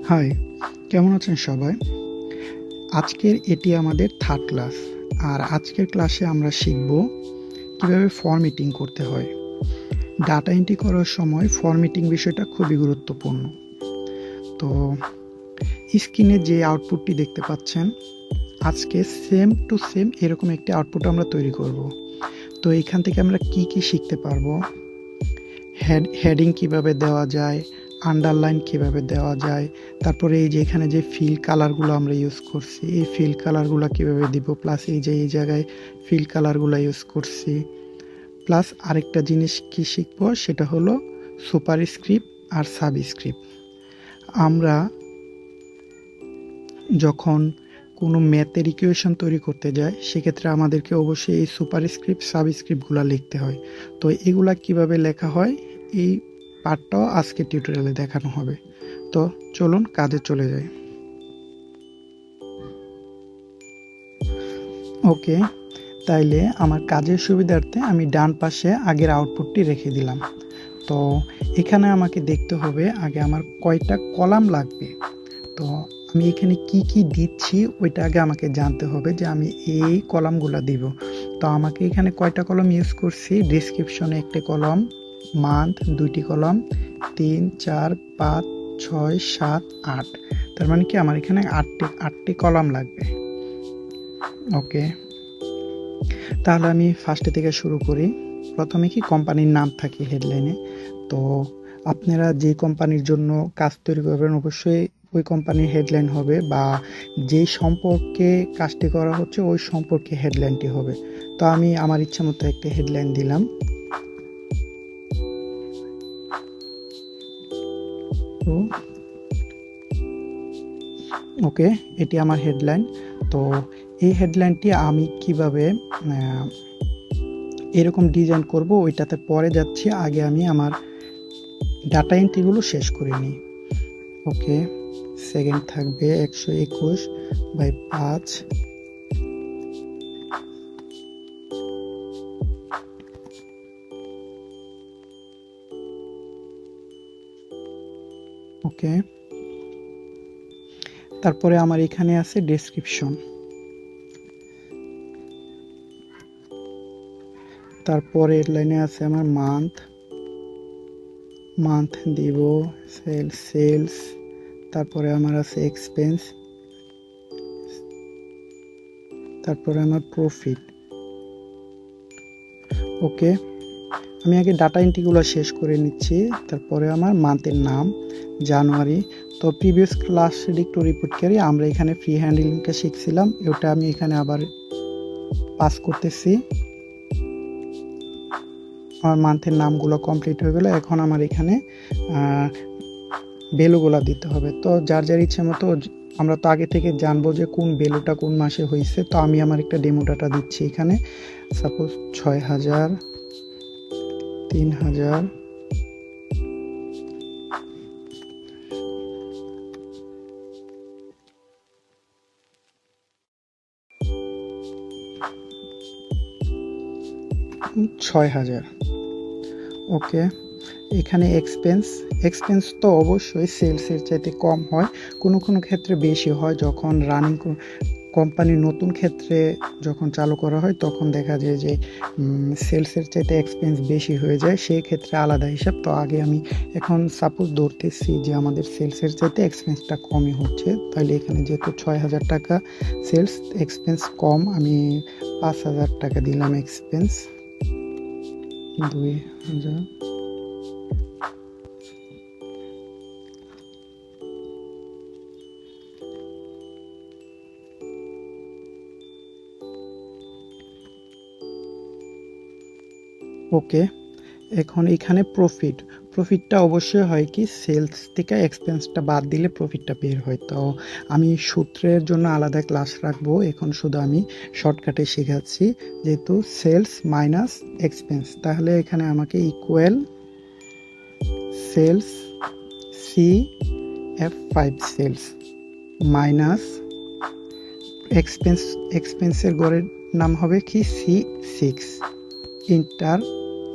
High, কেমন আছেন সবাই? আজকের এটি আমাদের থার্ড ক্লাস। আর আজকের ক্লাসে আমরা শিখব কিভাবে ফরম্যাটিং করতে হয়। ডাটা এন্ট্রি করার সময় ফরম্যাটিং বিষয়টা খুবই গুরুত্বপূর্ণ। তো স্ক্রিনে যে আউটপুটটি দেখতে পাচ্ছেন, আজকে সেম টু সেম এরকম একটি আউটপুট আমরা তৈরি করব। তো এখান থেকে আমরা কি শিখতে পারবো? হেডিং কিভাবে দেওয়া যায়, আন্ডারলাইন কিভাবে দেওয়া যায়, তারপরে এই যে এখানে যে ফিল কালারগুলো আমরা ইউজ করছি, এই ফিল কালারগুলো কিভাবে দিব, প্লাস এই যে এই জায়গায় ফিল কালারগুলো ইউজ করছি, প্লাস আরেকটা জিনিস কি শিখবো সেটা হলো সুপারস্ক্রিপ্ট আর সাবস্ক্রিপ্ট। আমরা যখন কোনো ম্যাথের ইকুয়েশন তৈরি করতে যাই, সেক্ষেত্রে আমাদেরকে অবশ্যই এই সুপারস্ক্রিপ্ট সাবস্ক্রিপ্টগুলো লিখতে হয়। তো এগুলা কিভাবে লেখা হয় এই পার্টটাও আজকে টিউটোরিয়ালে দেখানো হবে। তো চলুন কাজে চলে যাই। ওকে, তাইলে আমার কাজের সুবিধার্থে আমি ডান পাশে আগের আউটপুটটি রেখে দিলাম। তো এখানে আমাকে দেখতে হবে আগে আমার কয়টা কলাম লাগবে। তো আমি এখানে কি দিচ্ছি ওইটা আগে আমাকে জানতে হবে যে আমি এই কলামগুলো দিব। তো আমাকে এখানে কয়টা কলাম ইউজ করছি? ডেসক্রিপশনে একটি কলাম, মান্থ দুইটি কলাম, 3, 4, 5, 6, 7, 8। তার মানে কি আমার এখানে আটটি কলাম লাগবে। ওকে, তাহলে আমি ফার্স্টে থেকে শুরু করি। প্রথমে কি কোম্পানির নাম থাকে হেডলাইনে। তো আপনারা যে কোম্পানির জন্য কাজ তৈরি করবেন অবশ্যই ওই কোম্পানির হেডলাইন হবে, বা যেই সম্পর্কে কাজটি করা হচ্ছে ওই সম্পর্কে হেডলাইনটি হবে। তো আমি আমার ইচ্ছা মতো একটা হেডলাইন দিলাম। ওকে, এটি আমার হেডলাইন। তো এই হেডলাইনটি আমি কিভাবে এরকম ডিজাইন করব ওইটাতে পরে যাচ্ছি, আগে আমি আমার ডাটা এন্ট্রিগুলো শেষ করে নিই। ওকে, সেকেন্ড থাকবে 121/5। ওকে, তারপরে আমার এখানে আছে ডেসক্রিপশন, তারপরে এর লাইনে আছে আমার মান্থ দিব, সেলস, তারপরে আমার আছে এক্সপেন্স, তারপরে আমার প্রফিট। ওকে, আমি আগে ডাটা এন্ট্রিগুলো শেষ করে নিচ্ছি। তারপরে আমার মান্থের নাম জানুয়ারি। তো প্রিভিয়াস ক্লাস একটু রিপিট করি, আমরা এখানে ফ্রি হ্যান্ডলিংটা শিখছিলাম, ওটা আমি এখানে আবার পাস করতেছি। আমার মান্থের নামগুলো কমপ্লিট হয়ে গেল। এখন আমার এখানে ভ্যালুগুলো দিতে হবে। তো যার ইচ্ছে মতো, আমরা তো আগে থেকে জানবো যে কোন ভ্যালুটা কোন মাসে হয়েছে। তো আমি আমার একটা ডেমো ডাটা দিচ্ছি এখানে। সাপোজ 6000, 3000, 6000। ওকে, এখানে এক্সপেন্স তো অবশ্যই সেলসের চাইতে কম হয়, কোনো ক্ষেত্রে বেশি হয়। যখন রানিং কোম্পানির নতুন ক্ষেত্রে যখন চালু করা হয় তখন দেখা যায় যে সেলসের চাইতে এক্সপেন্স বেশি হয়ে যায়, সেই ক্ষেত্রে আলাদা হিসাব। তো আগে আমি এখন সাপোজ ধরতেছি যে আমাদের সেলসের চাইতে এক্সপেন্সটা কমই হচ্ছে, তাহলে এখানে যেহেতু 6000 টাকা সেলস, এক্সপেন্স কম, আমি 5000 টাকা দিলাম এক্সপেন্স। 2000। ওকে, এখন এখানে প্রফিটটা অবশ্যই হয় কি সেলস থেকে এক্সপেন্সটা বাদ দিলে প্রফিটটা বের হয়। তো আমি সূত্রের জন্য আলাদা ক্লাস রাখবো, এখন শুধু আমি শর্টকাটে শেখাচ্ছি। যেহেতু সেলস মাইনাস এক্সপেন্স, তাহলে এখানে আমাকে equal sales CF5 sales minus এক্সপেন্সের গড়ের নাম হবে কি C6 ইন্টার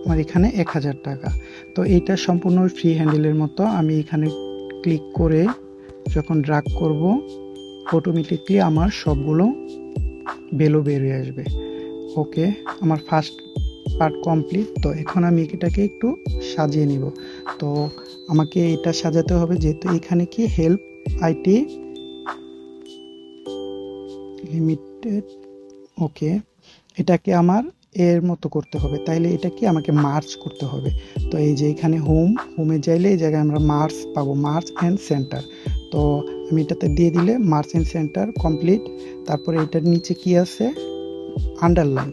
আমার এখানে 1000 টাকা। তো এইটা সম্পূর্ণ ফ্রি হ্যান্ডেলের মতো। আমি এখানে ক্লিক করে যখন ড্র্যাগ করব অটোমেটিকলি আমার সবগুলো ভ্যালু বের হয়ে আসবে। ওকে, আমার ফার্স্ট পার্ট কমপ্লিট। তো এখন আমি এটাকে একটু সাজিয়ে নিব। তো আমাকে এটা সাজাতে হবে, যেহেতু এখানে কি হেল্প আইটি লিমিটেড। ওকে, এটাকে আমার এর মতো করতে হবে, তাইলে এটা কি আমাকে মার্চ করতে হবে। তো এই যে এখানে হোমে যাইলে এই জায়গায় আমরা মার্চ পাবো, মার্চ অ্যান্ড সেন্টার। তো আমি এটাতে দিয়ে দিলে মার্চ অ্যান্ড সেন্টার কমপ্লিট। তারপরে এটার নিচে কি আছে, আন্ডারলাইন।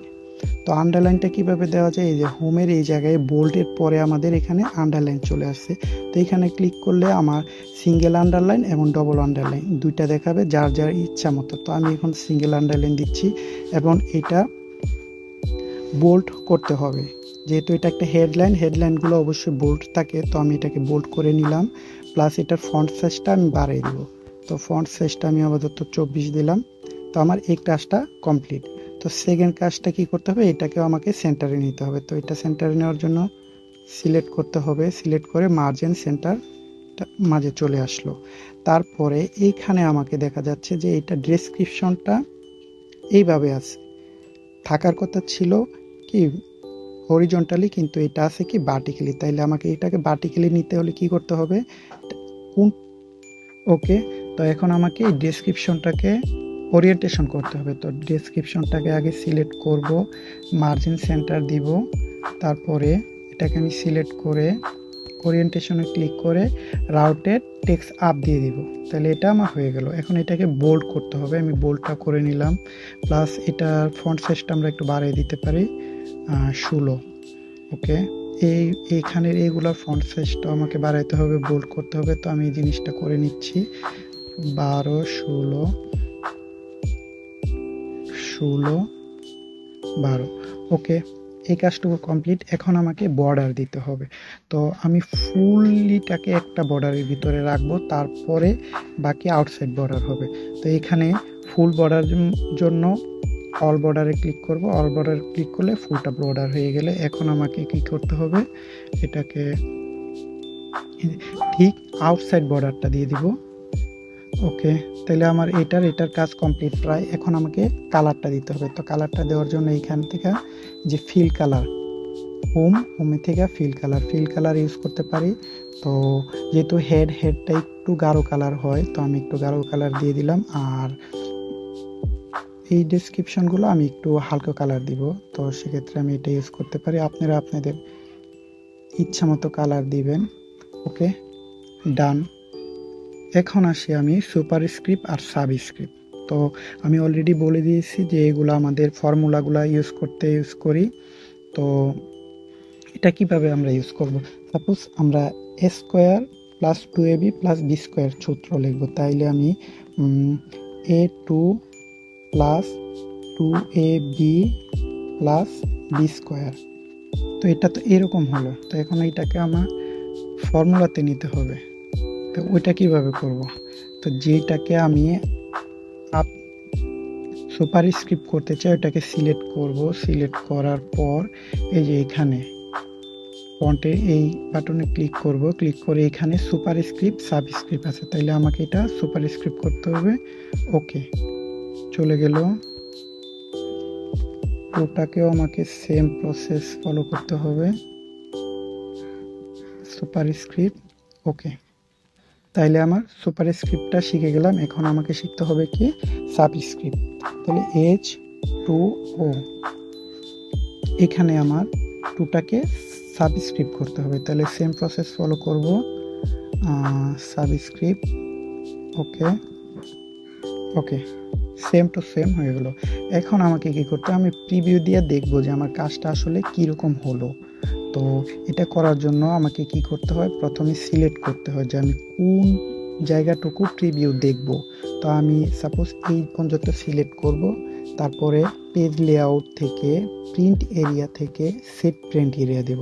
তো আন্ডারলাইনটা কিভাবে দেওয়া যায়, এই যে হোমের এই জায়গায় বোল্ডের পরে আমাদের এখানে আন্ডারলাইন চলে আসছে। তো এখানে ক্লিক করলে আমার সিঙ্গেল আন্ডারলাইন এবং ডবল আন্ডারলাইন দুইটা দেখাবে, যার যার ইচ্ছা মতো। তো আমি এখন সিঙ্গেল আন্ডারলাইন দিচ্ছি এবং এটা বোল্ড করতে হবে, যেহেতু এটা একটা হেডলাইনগুলো অবশ্যই বোল্ড থাকে। তো আমি এটাকে বোল্ড করে নিলাম, প্লাস এটার ফন্ট সাইজটা আমি বাড়িয়ে দিব। তো ফন্ট সাইজটা আমি আপাতত 24 দিলাম। তো আমার এই কাজটা কমপ্লিট। তো সেকেন্ড কাজটা কি করতে হবে, এটাকেও আমাকে সেন্টারে নিতে হবে। তো এটা সেন্টারে নেওয়ার জন্য সিলেক্ট করতে হবে, সিলেক্ট করে মার্জিন সেন্টার মাঝে চলে আসলো। তারপরে এইখানে আমাকে দেখা যাচ্ছে যে এটা ডেসক্রিপশনটা এইভাবে আছে, থাকার কথা ছিল কি হরিজন্টালি, কিন্তু এটা আছে কি ভার্টিক্যালি। তাইলে আমাকে এটাকে ভার্টিক্যালি নিতে হলে কি করতে হবে, কোন ওকে। তো এখন আমাকে এই ডেসক্রিপশনটাকে ওরিয়েন্টেশন করতে হবে। তো ডেসক্রিপশনটাকে আগে সিলেক্ট করব, মার্জিন সেন্টার দিব, তারপরে এটাকে আমি সিলেক্ট করে ওরিয়েন্টেশনে ক্লিক করে রাউটেড টেক্সট আপ দিয়ে দিব। তাহলে এটা আমার হয়ে গেল। এখন এটাকে বোল্ড করতে হবে, আমি বোল্ডটা করে নিলাম। প্লাস এটার ফন্ট সাইজটা আমরা একটু বাড়িয়ে দিতে পারি 16। ওকে, এইখানের এইগুলোর ফন্ট সাইজটা আমাকে বাড়াইতে হবে, বোল্ড করতে হবে। তো আমি এই জিনিসটা করে নিচ্ছি, 12, 16, 12। ওকে, এই কাজটুকু কমপ্লিট। এখন আমাকে বর্ডার দিতে হবে। তো আমি ফুললিটাকে একটা বর্ডারের ভিতরে রাখবো, তারপরে বাকি আউটসাইড বর্ডার হবে। তো এখানে ফুল বর্ডার জন্য অল বর্ডারে ক্লিক করব, অল বর্ডার ক্লিক করলে ফুলটা বর্ডার হয়ে গেলে এখন আমাকে কি করতে হবে, এটাকে ঠিক আউটসাইড বর্ডারটা দিয়ে দিব। ওকে, তাহলে আমার এটার কাজ কমপ্লিট প্রায়। এখন আমাকে কালারটা দিতে হবে। তো কালারটা দেওয়ার জন্য এইখান থেকে যে ফিল কালার, হোমে থেকে ফিল কালার ইউজ করতে পারি। তো যেহেতু হেডটা একটু গাঢ় কালার হয়, তো আমি একটু গাঢ় কালার দিয়ে দিলাম। আর এই ডেসক্রিপশনগুলো আমি একটু হালকা কালার দিব। তো সেক্ষেত্রে আমি এটা ইউজ করতে পারি, আপনারা আপনাদের ইচ্ছা মতো কালার দিবেন। ওকে, ডান। এখন আসি আমি সুপারস্ক্রিপ্ট আর সাবস্ক্রিপ্ট। তো আমি অলরেডি বলে দিয়েছি যে এগুলো আমাদের ফর্মুলাগুলো ইউজ করি। তো এটা কিভাবে আমরা ইউজ করব, সাপোজ আমরা a square plus 2ab plus b square সূত্র লিখব। তাইলে আমি a2 plus 2ab plus b square. তো এটা তো এরকম হলো। তো এখন এটাকে আমার ফর্মুলাতে নিতে হবে। তো ওইটা কিভাবে করব, তো যেটাকে আমি সুপারস্ক্রিপ্ট করতে চাই ওটাকে সিলেক্ট করব। সিলেক্ট করার পর এই যে এখানে ফন্টে এই বাটনে ক্লিক করব, ক্লিক করে এখানে সুপারস্ক্রিপ্ট সাবস্ক্রিপ্ট আছে, তাইলে আমাকে এটা সুপারস্ক্রিপ্ট করতে হবে। ওকে, চলে গেল। ওটাকেও আমাকে সেম প্রসেস ফলো করতে হবে, সুপারস্ক্রিপ্ট। ওকে, তাইলে আমার সুপারস্ক্রিপ্টটা শিখে গেলাম। এখন আমাকে শিখতে হবে কি সাবস্ক্রিপ্ট। তাহলে H2O, এখানে আমার টুটাকে সাবস্ক্রিপ্ট করতে হবে। তাহলে সেম প্রসেস ফলো করব, subscript. Okay okay, same to same হয়ে গেল। এখন আমাকে কি করতে হবে, আমি প্রিভিউ দিয়ে দেখব যে আমার কাজটা আসলে কীরকম হলো। তো এটা করার জন্য আমাকে কি করতে হয়, প্রথমে সিলেক্ট করতে হয় যে আমি কোন জায়গাটুকু প্রিভিউ দেখব। তো আমি সাপোজ এই পর্যন্ত সিলেক্ট করব, তারপরে পেজ লেআউট থেকে প্রিন্ট এরিয়া থেকে সেট প্রিন্ট এরিয়া দেব।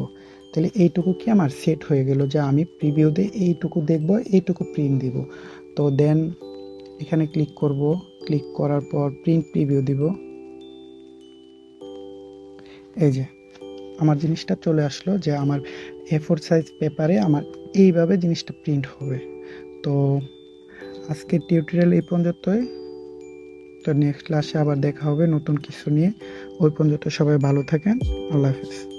তাহলে এইটুকু কি আমার সেট হয়ে গেল যে আমি প্রিভিউতে এইটুকু দেখব, এইটুকু প্রিন্ট দিব। তো দেন এখানে ক্লিক করব, ক্লিক করার পর প্রিন্ট প্রিভিউ দিব। এই যে আমার জিনিসটা চলে আসলো যে আমার A4 সাইজ পেপারে আমার এইভাবে জিনিসটা প্রিন্ট হবে। তো আজকের টিউটোরিয়াল এই পর্যন্তই। তো নেক্সট ক্লাসে আবার দেখা হবে নতুন কিছু নিয়ে। ওই পর্যন্ত সবাই ভালো থাকেন। আল্লাহ হাফেজ।